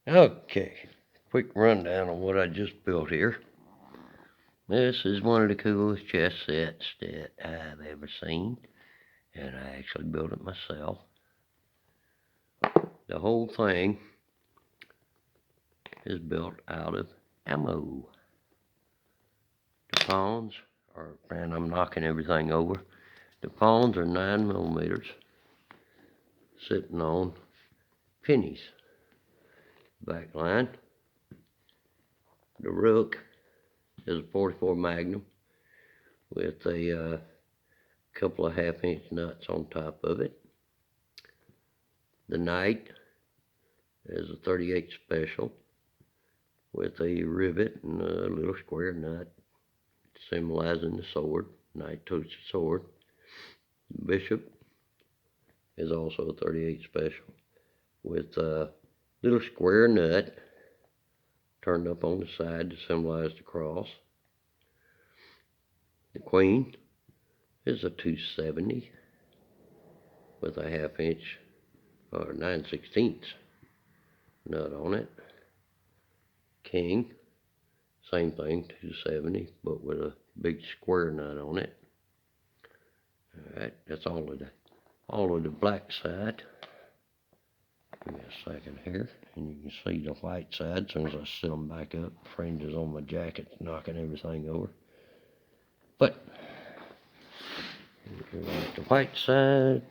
Okay, quick rundown on what I just built here. This is one of the coolest chess sets that I've ever seen, and I actually built it myself. The whole thing is built out of ammo. The pawns are, and I'm knocking everything over. The pawns are 9mm, sitting on pennies. Back line. The rook is a 44 Magnum with a couple of half-inch nuts on top of it. The knight is a 38 Special with a rivet and a little square nut symbolizing the sword. Knight took the sword. The bishop is also a 38 Special with a little square nut turned up on the side to symbolize the cross. The queen is a 270 with a half-inch or 9/16 nut on it. King, same thing, 270, but with a big square nut on it. Alright, that's all of the black side. Give me a second here, and you can see the white side as soon as I set them back up. Fringes on my jacket, knocking everything over. But here's the white side.